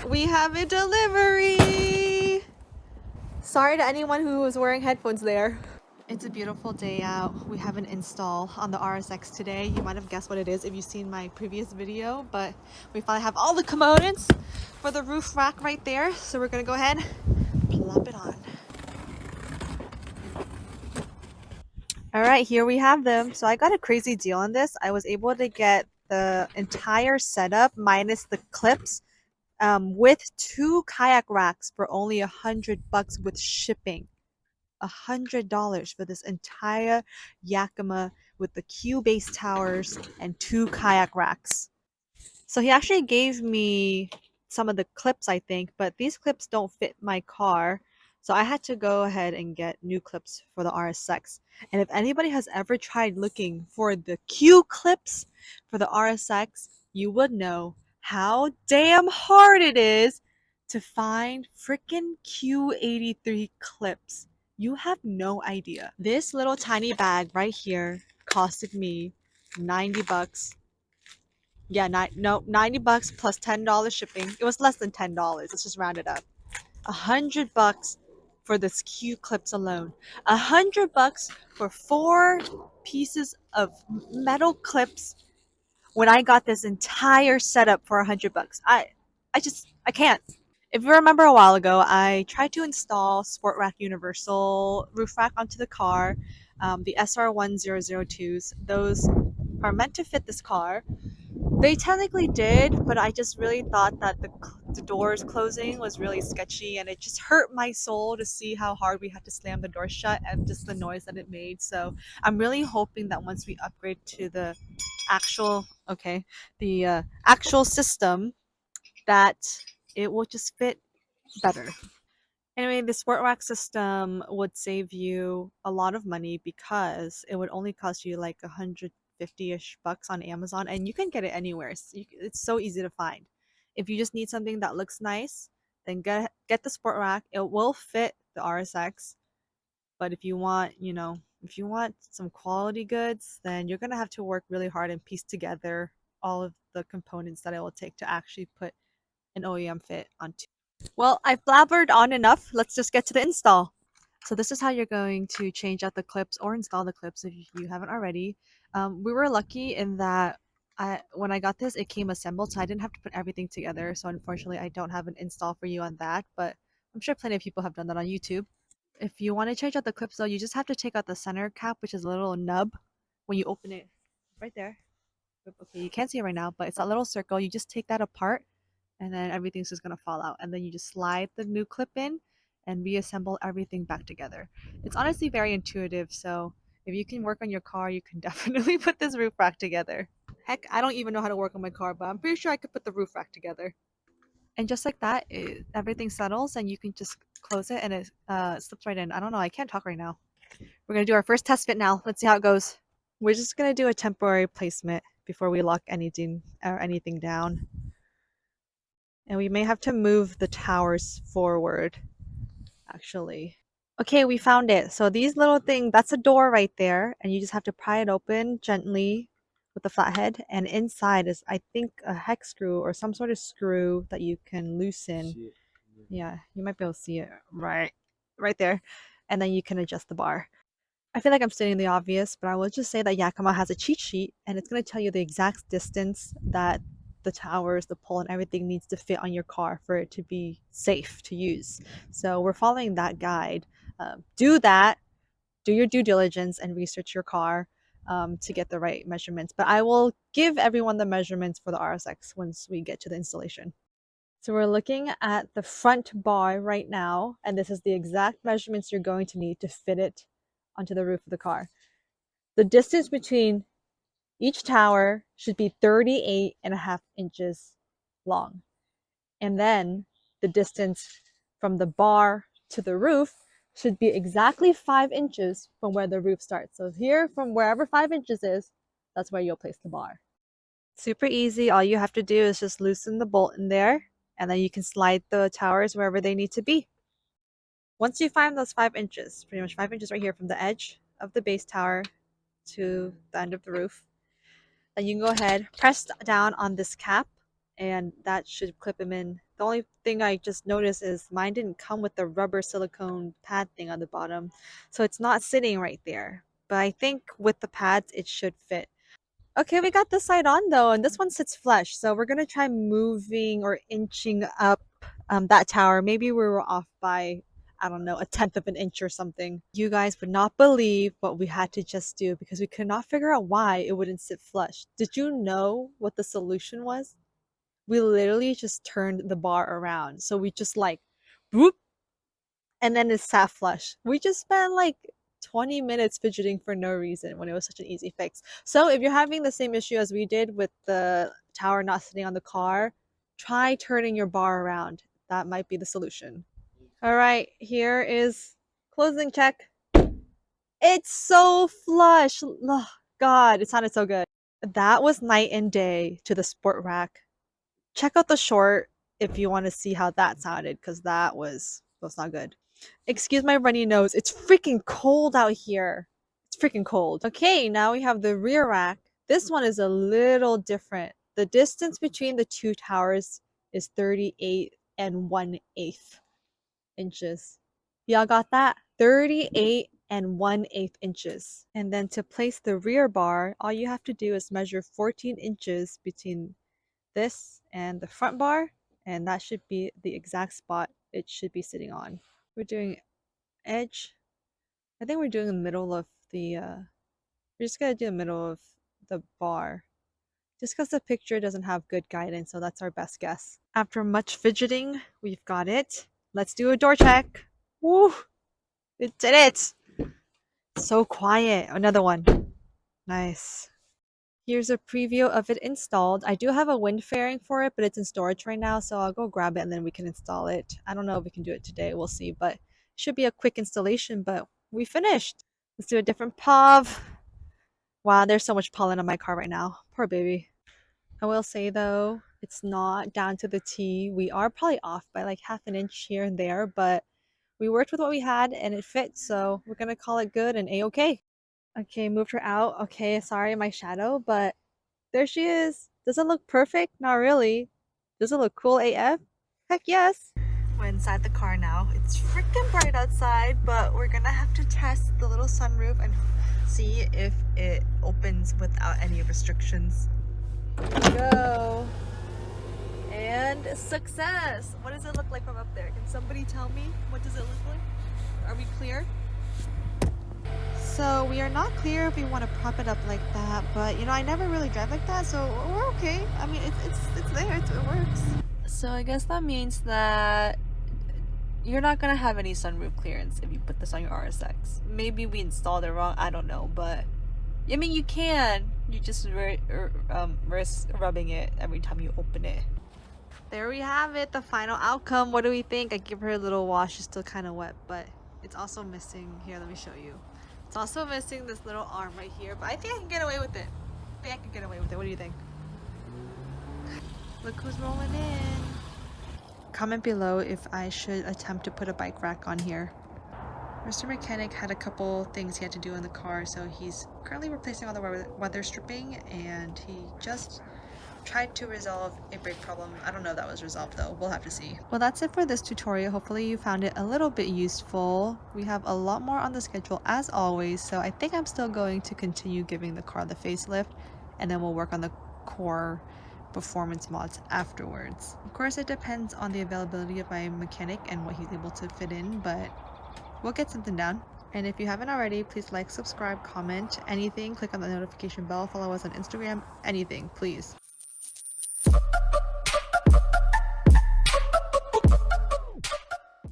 We have a delivery! Sorry to anyone who was wearing headphones there. It's a beautiful day out. We have an install on the RSX today. You might have guessed what it is if you've seen my previous video, but we finally have all the components for the roof rack right there. So we're gonna go ahead, plop it on. All right, here we have them. So I got a crazy deal on this. I was able to get the entire setup minus the clips with 2 kayak racks for only $100 with shipping. $100 for this entire Yakima with the Q base towers and 2 kayak racks. So he actually gave me some of the clips, I think, but these clips don't fit my car. So I had to go ahead and get new clips for the RSX. And if anybody has ever tried looking for the Q clips for the RSX, you would know how damn hard it is to find freaking Q83 clips. You have no idea. This little tiny bag right here costed me $90. Yeah, no, $90 plus $10 shipping. It was less than $10. Let's just round it up. $100 for this Q clips alone. $100 for 4 pieces of metal clips. When I got this entire setup for $100, I can't. If you remember a while ago, I tried to install Sport Rack Universal roof rack onto the car, the SR1002s. Those are meant to fit this car. They technically did, but I just really thought that the doors closing was really sketchy, and it just hurt my soul to see how hard we had to slam the door shut and just the noise that it made. So I'm really hoping that once we upgrade to the actual, actual system, that it will just fit better. Anyway, the Sport Rack system would save you a lot of money because it would only cost you like 150-ish bucks on Amazon, and you can get it anywhere. It's so easy to find. If you just need something that looks nice, then get the Sport Rack. It will fit the RSX, but if you want some quality goods, then you're gonna have to work really hard and piece together all of the components that it will take to actually put an OEM fit onto. Well, I've blabbered on enough. Let's just get to the install. So this is how you're going to change out the clips or install the clips if you haven't already. We were lucky in that when I got this, it came assembled, so I didn't have to put everything together. So unfortunately, I don't have an install for you on that, but I'm sure plenty of people have done that on YouTube. If you want to change out the clips though, you just have to take out the center cap, which is a little nub. When you open it, right there. Okay, you can't see it right now, but it's that little circle. You just take that apart and then everything's just gonna fall out. And then you just slide the new clip in and reassemble everything back together. It's honestly very intuitive, so if you can work on your car, you can definitely put this roof rack together. Heck, I don't even know how to work on my car, but I'm pretty sure I could put the roof rack together. And just like that, everything settles and you can just close it and it slips right in. I don't know, I can't talk right now. We're gonna do our first test fit now. Let's see how it goes. We're just gonna do a temporary placement before we lock anything down. And we may have to move the towers forward, actually. Okay, we found it. So these little things, that's a door right there, and you just have to pry it open gently with the flathead. And inside is, I think, a hex screw or some sort of screw that you can loosen. Yeah, you might be able to see it right there. And then you can adjust the bar. I feel like I'm stating the obvious, but I will just say that Yakima has a cheat sheet, and it's going to tell you the exact distance that the towers, the pole, and everything needs to fit on your car for it to be safe to use. So we're following that guide. Do that. Do your due diligence and research your car to get the right measurements. But I will give everyone the measurements for the RSX once we get to the installation. So we're looking at the front bar right now, and this is the exact measurements you're going to need to fit it onto the roof of the car. The distance between each tower should be 38.5 inches long. And then the distance from the bar to the roof should be exactly 5 inches from where the roof starts. So here, from wherever 5 inches is, that's where you'll place the bar. Super easy. All you have to do is just loosen the bolt in there, and then you can slide the towers wherever they need to be. Once you find those 5 inches, pretty much 5 inches right here from the edge of the base tower to the end of the roof, then you can go ahead, press down on this cap, and that should clip him in. The only thing I just noticed is mine didn't come with the rubber silicone pad thing on the bottom, so it's not sitting right there. But I think with the pads, it should fit. Okay, we got this side on though, and this one sits flush. So we're gonna try moving or inching up that tower. Maybe we were off by, I don't know, a tenth of an inch or something. You guys would not believe what we had to just do because we could not figure out why it wouldn't sit flush. Did you know what the solution was? We literally just turned the bar around. So we just like, whoop, and then it sat flush. We just spent like 20 minutes fidgeting for no reason when it was such an easy fix. So if you're having the same issue as we did with the tower not sitting on the car, try turning your bar around. That might be the solution. All right, here is closing check. It's so flush. Ugh, God, it sounded so good. That was night and day to the sport rack. Check out the short if you want to see how that sounded, because that was not good. Excuse my runny nose. It's freaking cold out here. It's freaking cold. Okay, now we have the rear rack. This one is a little different. The distance between the two towers is 38 and 1/8 inches. Y'all got that? 38 and 1/8 inches. And then to place the rear bar, all you have to do is measure 14 inches between this and the front bar, and that should be the exact spot it should be sitting on. We're doing edge. I think we're doing the middle of the we're just gonna do the middle of the bar. Just because the picture doesn't have good guidance, so that's our best guess. After much fidgeting, we've got it. Let's do a door check. Woo! It did it! So quiet. Another one. Nice. Here's a preview of it installed. I do have a wind fairing for it, but it's in storage right now, so I'll go grab it and then we can install it. I don't know if we can do it today. We'll see, but it should be a quick installation, but we finished. Let's do a different POV. Wow, there's so much pollen on my car right now. Poor baby. I will say though, it's not down to the T. We are probably off by like half an inch here and there, but we worked with what we had and it fit, so we're gonna call it good and a-okay. Okay, moved her out. Okay, sorry, my shadow, but there she is. Does it look perfect? Not really. Does it look cool AF? Heck yes. We're inside the car now. It's freaking bright outside, but we're gonna have to test the little sunroof and see if it opens without any restrictions. Here we go. And success! What does it look like from up there? Can somebody tell me? What does it look like? Are we clear? So we are not clear if we want to prop it up like that, but you know, I never really drive like that, so we're okay. I mean, it's there, it works. So I guess that means that you're not gonna have any sunroof clearance if you put this on your RSX. Maybe we installed it wrong, I don't know, but I mean, you can. You just risk rubbing it every time you open it. There we have it, the final outcome. What do we think? I give her a little wash. She's still kind of wet, but it's also missing. Here, let me show you. It's also missing this little arm right here, but I think I can get away with it. I think I can get away with it. What do you think? Look who's rolling in. Comment below if I should attempt to put a bike rack on here. Mr. Mechanic had a couple things he had to do in the car, so he's currently replacing all the weather stripping, and he just tried to resolve a brake problem. I don't know if that was resolved though. We'll have to see. Well, that's it for this tutorial. Hopefully you found it a little bit useful. We have a lot more on the schedule as always, so I think I'm still going to continue giving the car the facelift, and then we'll work on the core performance mods afterwards. Of course, it depends on the availability of my mechanic and what he's able to fit in, but we'll get something done. And if you haven't already, please like, subscribe, comment, anything, click on the notification bell, follow us on Instagram, anything, please.